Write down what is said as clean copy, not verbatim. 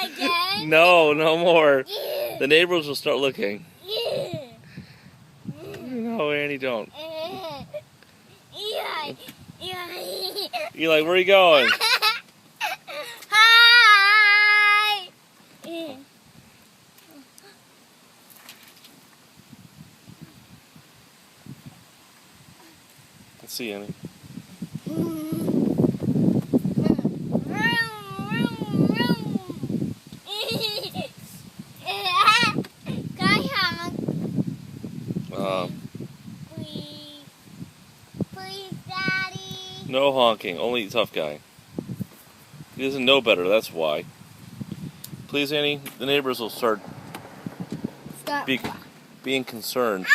Again? No, no more. The neighbors will start looking. No, Annie, don't. Eli, where are you going? Hi! Let's see, Annie. Please, Daddy. No honking, only tough guy. He doesn't know better, that's why. Please, Annie, the neighbors will start being concerned.